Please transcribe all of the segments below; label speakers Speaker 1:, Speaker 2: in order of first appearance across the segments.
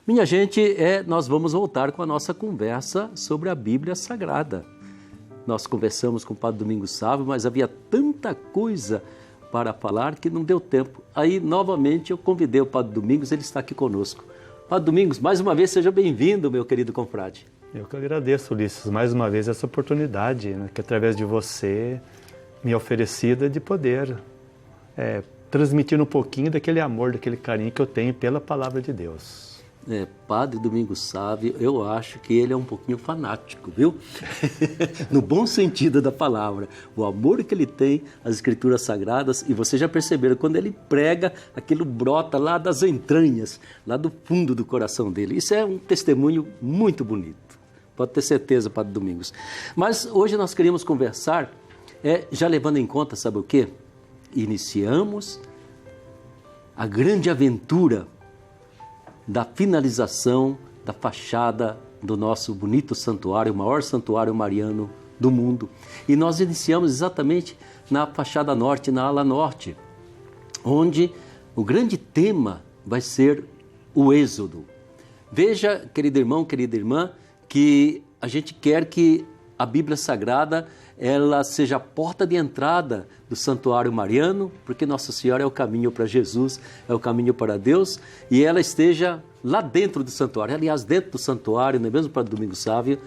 Speaker 1: Minha gente, nós vamos voltar com a nossa conversa sobre a Bíblia Sagrada. Nós conversamos com o Padre Domingos Sávio, mas havia tanta coisa para falar que não deu tempo. Aí, novamente, eu convidei o Padre Domingos, ele está aqui conosco. Padre Domingos, mais uma vez, seja bem-vindo, meu querido confrade.
Speaker 2: Eu que agradeço, Ulisses, mais uma vez essa oportunidade, né, que através de você me é oferecida de poder transmitir um pouquinho daquele amor, daquele carinho que eu tenho pela Palavra de Deus.
Speaker 1: Padre Domingos Sávio, eu acho que ele é um pouquinho fanático, viu? No bom sentido da palavra. O amor que ele tem às Escrituras Sagradas, e vocês já perceberam, quando ele prega, aquilo brota lá das entranhas, lá do fundo do coração dele. Isso é um testemunho muito bonito. Pode ter certeza, Padre Domingos. Mas hoje nós queríamos conversar, já levando em conta, sabe o quê? Iniciamos a grande aventura da finalização da fachada do nosso bonito santuário, o maior santuário mariano do mundo. E nós iniciamos exatamente na fachada norte, na ala norte, onde o grande tema vai ser o Êxodo. Veja, querido irmão, querida irmã, que a gente quer que a Bíblia Sagrada ela seja a porta de entrada do santuário mariano, porque Nossa Senhora é o caminho para Jesus, é o caminho para Deus, e ela esteja lá dentro do santuário. Aliás, dentro do santuário, não é mesmo, Padre Domingos Sávio?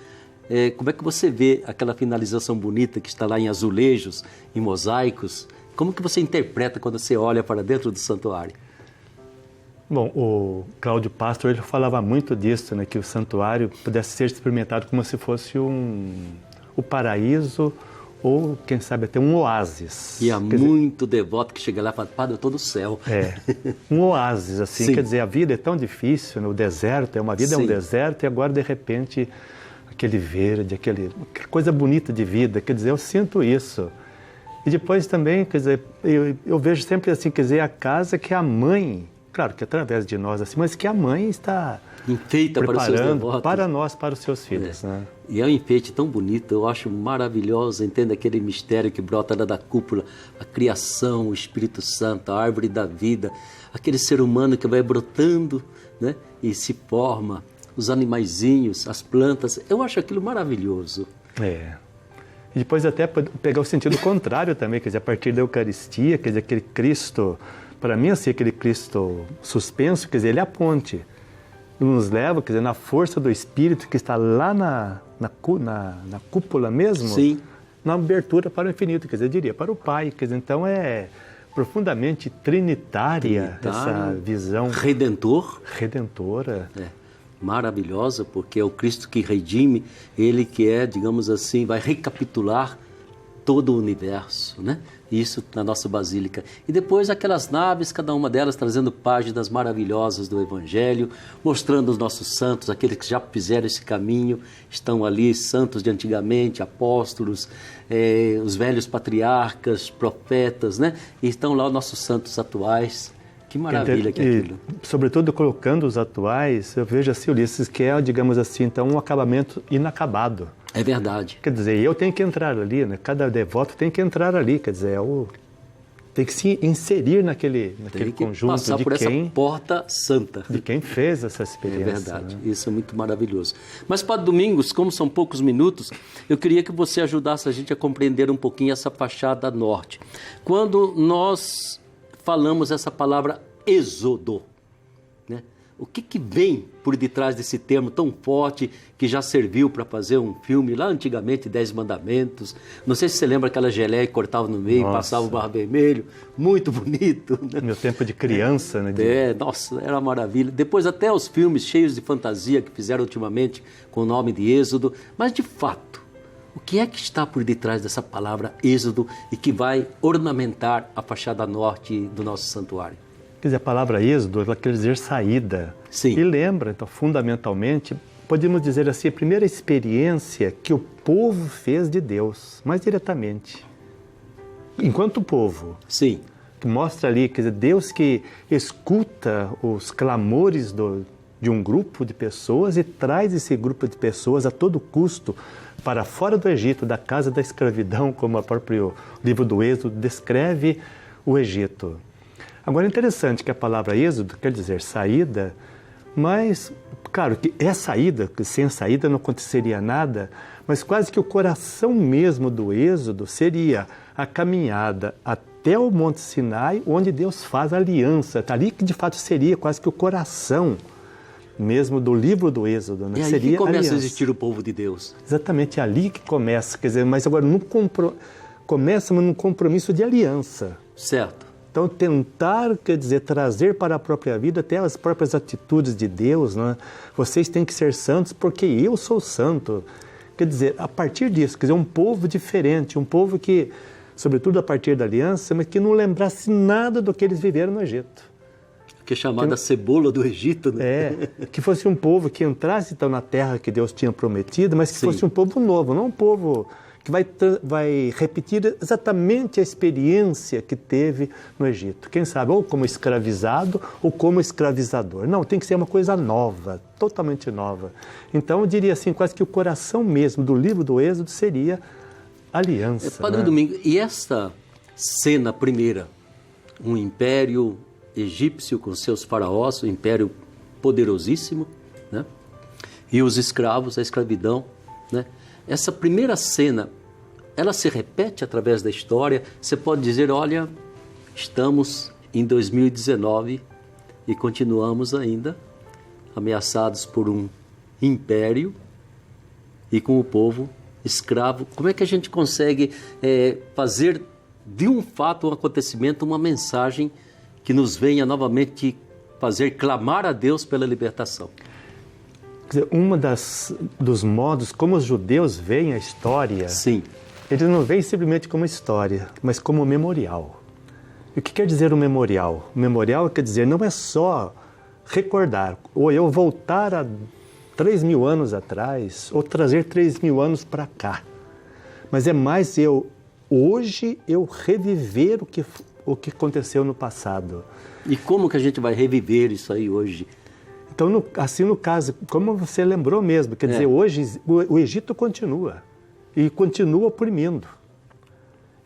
Speaker 1: Como é que você vê aquela finalização bonita que está lá em azulejos, em mosaicos? Como que você interpreta quando você olha para dentro do santuário?
Speaker 2: Bom, o Cláudio Pastor ele falava muito disso, né, que o santuário pudesse ser experimentado como se fosse o paraíso ou, quem sabe, até um oásis.
Speaker 1: E há muito devoto que chega lá e fala, Padre, eu estou no céu.
Speaker 2: Um oásis, assim,
Speaker 1: Sim.
Speaker 2: Quer dizer, a vida é tão difícil, né? O deserto, uma vida é um deserto, e agora, de repente, aquele verde, aquela coisa bonita de vida, quer dizer, eu sinto isso. E depois também, quer dizer, eu vejo sempre assim, quer dizer, a casa que a mãe, claro que através de nós, assim, mas que a mãe está
Speaker 1: enfeita
Speaker 2: preparando para nós, para os seus filhos. Né?
Speaker 1: E é um enfeite tão bonito, eu acho maravilhoso, entende aquele mistério que brota da cúpula, a criação, o Espírito Santo, a árvore da vida, aquele ser humano que vai brotando, né, e se forma, os animaizinhos, as plantas, eu acho aquilo maravilhoso.
Speaker 2: E depois até pegar o sentido contrário também, quer dizer, a partir da Eucaristia, quer dizer, aquele Cristo, para mim assim, aquele Cristo suspenso, quer dizer, ele é a ponte. Nos leva, quer dizer, na força do Espírito que está lá na cúpula mesmo,
Speaker 1: Sim.
Speaker 2: Na abertura para o infinito, quer dizer, eu diria, para o Pai. Quer dizer, então é profundamente trinitária essa visão. Redentora.
Speaker 1: Maravilhosa, porque é o Cristo que redime, ele que digamos assim, vai recapitular todo o universo, né? Isso na nossa basílica. E depois aquelas naves, cada uma delas trazendo páginas maravilhosas do Evangelho, mostrando os nossos santos, aqueles que já fizeram esse caminho, estão ali, santos de antigamente, apóstolos, os velhos patriarcas, profetas, né? E estão lá os nossos santos atuais. Que maravilha que é aquilo.
Speaker 2: E, sobretudo, colocando os atuais, eu vejo assim, Ulisses, que digamos assim, então, um acabamento inacabado.
Speaker 1: É verdade.
Speaker 2: Quer dizer, eu tenho que entrar ali, né? Cada devoto tem que entrar ali, quer dizer, tem que se inserir naquele conjunto
Speaker 1: passar
Speaker 2: de
Speaker 1: por
Speaker 2: quem...
Speaker 1: essa porta santa.
Speaker 2: De quem fez essa experiência.
Speaker 1: É verdade,
Speaker 2: né?
Speaker 1: Isso é muito maravilhoso. Mas, Padre Domingos, como são poucos minutos, eu queria que você ajudasse a gente a compreender um pouquinho essa fachada norte. Quando nós falamos essa palavra êxodo, né? O que vem por detrás desse termo tão forte que já serviu para fazer um filme lá antigamente, 10 Mandamentos? Não sei se você lembra aquela geleia que cortava no meio, passava o Mar Vermelho, muito bonito. Né?
Speaker 2: Meu tempo de criança, né?
Speaker 1: Nossa, era uma maravilha. Depois até os filmes cheios de fantasia que fizeram ultimamente com o nome de Êxodo. Mas de fato, o que é que está por detrás dessa palavra Êxodo e que vai ornamentar a fachada norte do nosso santuário?
Speaker 2: Quer dizer, a palavra êxodo, ela quer dizer saída.
Speaker 1: Sim.
Speaker 2: E lembra, então, fundamentalmente, podemos dizer assim, a primeira experiência que o povo fez de Deus, mais diretamente. Enquanto povo.
Speaker 1: Sim.
Speaker 2: Que mostra ali, quer dizer, Deus que escuta os clamores de um grupo de pessoas e traz esse grupo de pessoas a todo custo para fora do Egito, da casa da escravidão, como o próprio livro do Êxodo descreve o Egito. Agora é interessante que a palavra êxodo quer dizer saída, Mas, claro, que é saída, que sem a saída não aconteceria nada, mas quase que o coração mesmo do Êxodo seria a caminhada até o Monte Sinai, onde Deus faz a aliança. Ali que de fato seria quase que o coração mesmo do livro do Êxodo. Né?
Speaker 1: É aí
Speaker 2: seria
Speaker 1: que começa
Speaker 2: aliança.
Speaker 1: a existir o povo de Deus.
Speaker 2: Exatamente, é ali que começa. Quer dizer, mas agora começa num compromisso de aliança.
Speaker 1: Certo.
Speaker 2: Então, tentar, quer dizer, trazer para a própria vida até as próprias atitudes de Deus, né? Vocês têm que ser santos porque eu sou santo. Quer dizer, a partir disso, quer dizer, um povo diferente, um povo que, sobretudo a partir da aliança, mas que não lembrasse nada do que eles viveram no Egito.
Speaker 1: Que é chamada cebola do Egito, né?
Speaker 2: É, que fosse um povo que entrasse então na terra que Deus tinha prometido, mas que fosse um povo novo, não um povo que vai repetir exatamente a experiência que teve no Egito. Quem sabe, ou como escravizado ou como escravizador. Não, tem que ser uma coisa nova, totalmente nova. Então, eu diria assim, quase que o coração mesmo do livro do Êxodo seria aliança.
Speaker 1: Padre Domingos, e esta cena primeira, um império egípcio com seus faraós, um império poderosíssimo, né? E os escravos, a escravidão, né? Essa primeira cena, ela se repete através da história. Você pode dizer, olha, estamos em 2019 e continuamos ainda ameaçados por um império e com o povo escravo. Como é que a gente consegue fazer de um fato, um acontecimento, uma mensagem que nos venha novamente fazer clamar a Deus pela libertação?
Speaker 2: Quer dizer, dos modos como os judeus veem a história,
Speaker 1: sim,
Speaker 2: eles não veem simplesmente como história, mas como memorial. E o que quer dizer o memorial? O memorial quer dizer, não é só recordar, ou eu voltar a 3.000 anos atrás, ou trazer 3.000 anos para cá. Mas é mais hoje eu reviver o que aconteceu no passado.
Speaker 1: E como que a gente vai reviver isso aí hoje?
Speaker 2: Então, assim no caso, como você lembrou mesmo, quer dizer, hoje o Egito continua, e continua oprimindo.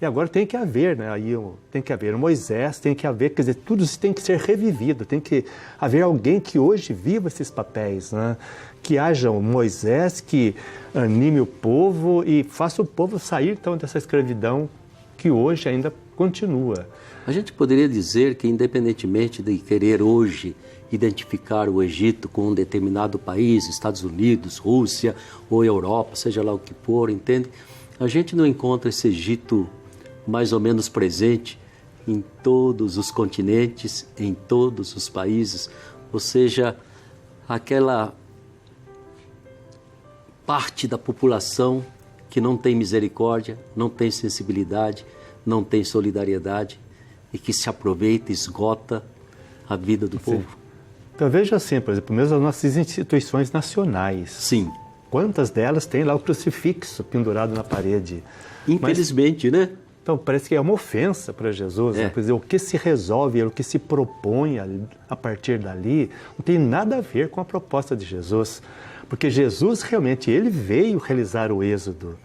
Speaker 2: E agora tem que haver, né? Aí tem que haver Moisés, tem que haver, quer dizer, tudo isso tem que ser revivido, tem que haver alguém que hoje viva esses papéis, né? Que haja um Moisés que anime o povo e faça o povo sair então dessa escravidão que hoje ainda continua.
Speaker 1: A gente poderia dizer que, independentemente de querer hoje identificar o Egito com um determinado país, Estados Unidos, Rússia ou Europa, seja lá o que for, entende? A gente não encontra esse Egito mais ou menos presente em todos os continentes, em todos os países, ou seja, aquela parte da população que não tem misericórdia, não tem sensibilidade, não tem solidariedade e que se aproveita e esgota a vida do povo.
Speaker 2: Então veja assim, por exemplo, mesmo as nossas instituições nacionais.
Speaker 1: Sim.
Speaker 2: Quantas delas têm lá o crucifixo pendurado na parede?
Speaker 1: Infelizmente, né?
Speaker 2: Então parece que é uma ofensa para Jesus. Né? Quer dizer, o que se resolve, o que se propõe a partir dali, não tem nada a ver com a proposta de Jesus. Porque Jesus realmente, ele veio realizar o êxodo.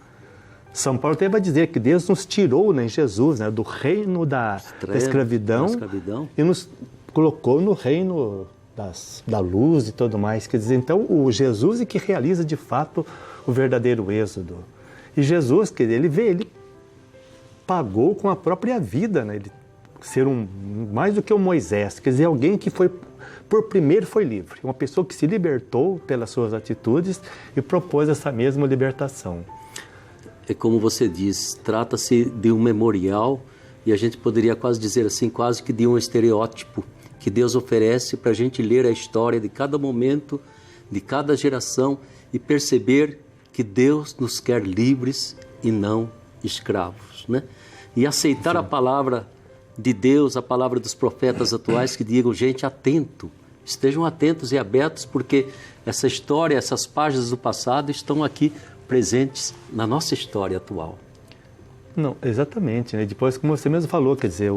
Speaker 2: São Paulo até vai dizer que Deus nos tirou, né, em Jesus, né, do reino da escravidão e nos colocou no reino da luz e tudo mais. Quer dizer, então, o Jesus é que realiza de fato o verdadeiro êxodo. E Jesus, quer dizer, ele veio, ele pagou com a própria vida, né, ele ser mais do que um Moisés, quer dizer, alguém que foi, por primeiro foi livre, uma pessoa que se libertou pelas suas atitudes e propôs essa mesma libertação.
Speaker 1: É como você diz, trata-se de um memorial e a gente poderia quase dizer assim, quase que de um estereótipo que Deus oferece para a gente ler a história de cada momento, de cada geração e perceber que Deus nos quer livres e não escravos, né? E aceitar a palavra de Deus, a palavra dos profetas atuais que digam, gente, atento, estejam atentos e abertos porque essa história, essas páginas do passado estão aqui presentes na nossa história atual.
Speaker 2: Não, exatamente, né? Depois, como você mesmo falou, quer dizer,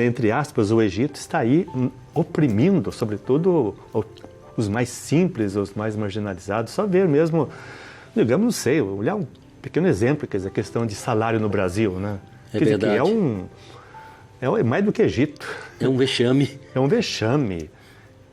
Speaker 2: entre aspas, o Egito está aí oprimindo, sobretudo os mais simples, os mais marginalizados. Só ver mesmo, digamos, não sei, olhar um pequeno exemplo, quer dizer, a questão de salário no Brasil, né?
Speaker 1: É verdade.
Speaker 2: É mais do que Egito.
Speaker 1: É um vexame.
Speaker 2: É um vexame.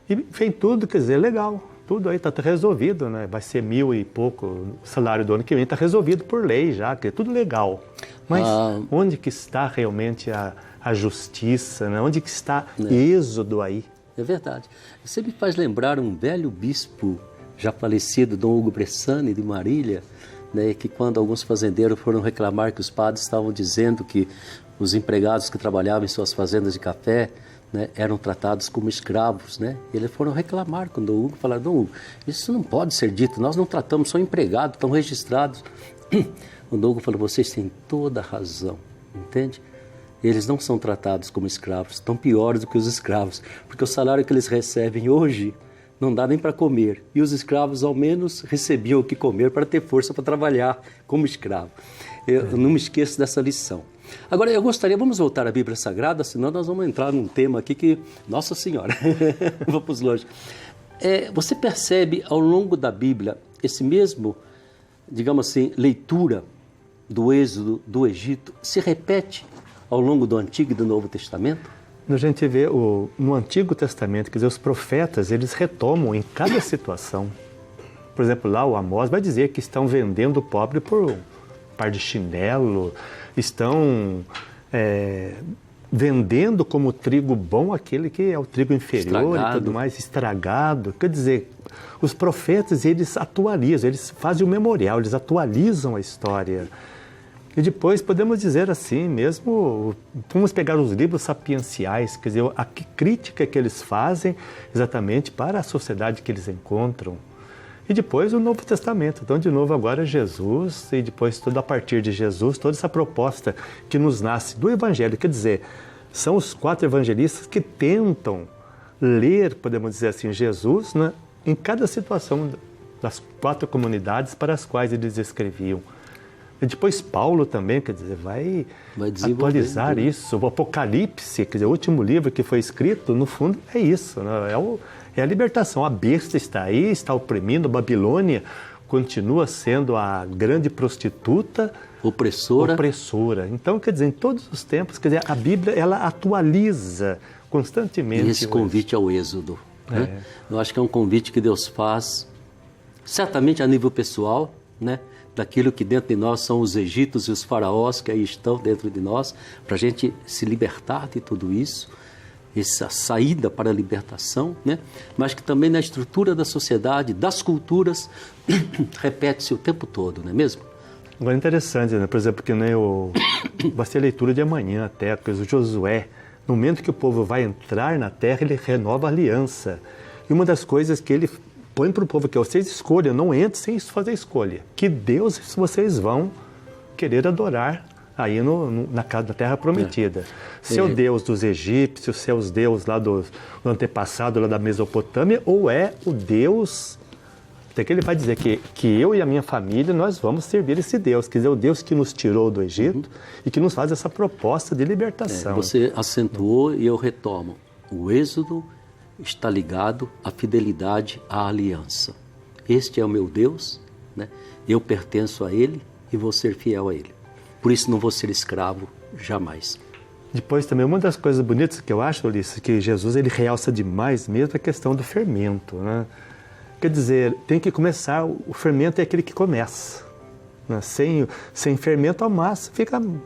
Speaker 2: E vem tudo, quer dizer, legal. Tudo aí está resolvido, né? Vai ser 1.000 e pouco o salário do ano que vem, está resolvido por lei já, que é tudo legal. Mas onde que está realmente a justiça, né? Onde que está êxodo aí?
Speaker 1: É verdade. Você me faz lembrar um velho bispo já falecido, Dom Hugo Bressani, de Marília, né, que quando alguns fazendeiros foram reclamar que os padres estavam dizendo que os empregados que trabalhavam em suas fazendas de café, né, eram tratados como escravos, né? Eles foram reclamar com o Dom Hugo, falaram: Dom Hugo, isso não pode ser dito, nós não tratamos, são empregados, estão registrados. O Dom Hugo falou: vocês têm toda a razão, entende? Eles não são tratados como escravos, estão piores do que os escravos, porque o salário que eles recebem hoje não dá nem para comer, e os escravos ao menos recebiam o que comer para ter força para trabalhar como escravo. Eu não me esqueço dessa lição. Agora, eu gostaria, vamos voltar à Bíblia Sagrada, senão nós vamos entrar num tema aqui que, Nossa Senhora, vamos longe. Você percebe ao longo da Bíblia esse mesmo, digamos assim, leitura do êxodo do Egito se repete ao longo do Antigo e do Novo Testamento?
Speaker 2: A gente vê no Antigo Testamento, quer dizer, os profetas, eles retomam em cada situação. Por exemplo, lá o Amós vai dizer que estão vendendo o pobre por um par de chinelo, estão vendendo como trigo bom aquele que é o trigo inferior estragado. E tudo mais, estragado. Quer dizer, os profetas, eles atualizam, eles fazem o memorial, eles atualizam a história. E depois podemos dizer assim mesmo, vamos pegar os livros sapienciais, quer dizer, a crítica que eles fazem exatamente para a sociedade que eles encontram. E depois o Novo Testamento, então de novo agora Jesus, e depois tudo a partir de Jesus, toda essa proposta que nos nasce do Evangelho, quer dizer, são os 4 evangelistas que tentam ler, podemos dizer assim, Jesus, né, em cada situação das 4 comunidades para as quais eles escreviam. E depois Paulo também, quer dizer, vai atualizar isso. O Apocalipse, quer dizer, o último livro que foi escrito, no fundo, é isso, né? É a libertação. A besta está aí, está oprimindo. A Babilônia continua sendo a grande prostituta. Opressora. Então, quer dizer, em todos os tempos, quer dizer, a Bíblia, ela atualiza constantemente.
Speaker 1: E esse convite ao êxodo, né? Eu acho que é um convite que Deus faz, certamente a nível pessoal, né? Daquilo que dentro de nós são os egípcios e os faraós que aí estão dentro de nós, para a gente se libertar de tudo isso, essa saída para a libertação, né? Mas que também na estrutura da sociedade, das culturas, repete-se o tempo todo, não é mesmo?
Speaker 2: Agora é interessante, né? Por exemplo, que nem vai ser a leitura de amanhã até, porque o Josué, no momento que o povo vai entrar na terra, ele renova a aliança. E uma das coisas que ele põe para o povo que vocês escolham, não entrem sem fazer escolha. Que Deus vocês vão querer adorar aí na terra prometida. Seu Deus dos egípcios, seus Deus lá do antepassado, lá da Mesopotâmia, ou é o Deus, até que ele vai dizer que eu e a minha família, nós vamos servir esse Deus, quer dizer, o Deus que nos tirou do Egito e que nos faz essa proposta de libertação.
Speaker 1: Você acentuou e eu retomo. O êxodo está ligado à fidelidade à aliança. Este é o meu Deus, né? Eu pertenço a Ele e vou ser fiel a Ele. Por isso não vou ser escravo jamais.
Speaker 2: Depois também, uma das coisas bonitas que eu acho, Ulisses, que Jesus ele realça demais mesmo a questão do fermento, né? Quer dizer, tem que começar, o fermento é aquele que começa, né? Sem fermento a massa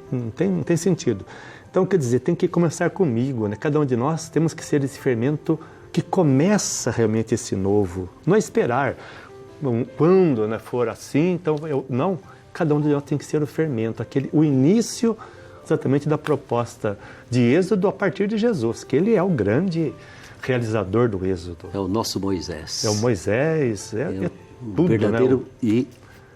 Speaker 2: não tem sentido. Então, quer dizer, tem que começar comigo, né? Cada um de nós temos que ser esse fermento que começa realmente esse novo. Não é esperar quando, né, for assim, então não. Cada um de nós tem que ser o fermento, o início exatamente da proposta de êxodo a partir de Jesus, que ele é o grande realizador do êxodo.
Speaker 1: É o nosso Moisés.
Speaker 2: É o Moisés, tudo,
Speaker 1: verdadeiro, né?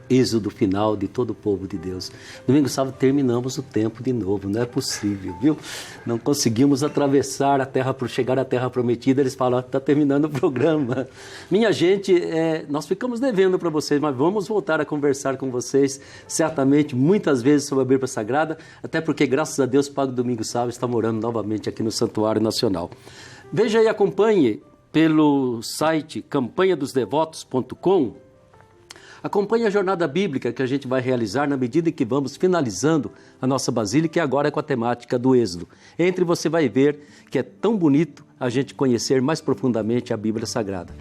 Speaker 1: Êxodo final de todo o povo de Deus. Domingo sábado terminamos o tempo de novo, não é possível, viu? Não conseguimos atravessar a terra, chegar à terra prometida, eles falam, está terminando o programa. Minha gente, nós ficamos devendo para vocês, mas vamos voltar a conversar com vocês, certamente, muitas vezes sobre a Bíblia Sagrada, até porque, graças a Deus, Padre Domingo Sábado está morando novamente aqui no Santuário Nacional. Veja e acompanhe pelo site campanhadosdevotos.com Acompanhe a jornada bíblica que a gente vai realizar na medida em que vamos finalizando a nossa basílica, e agora é com a temática do Êxodo. Entre você vai ver que é tão bonito a gente conhecer mais profundamente a Bíblia Sagrada.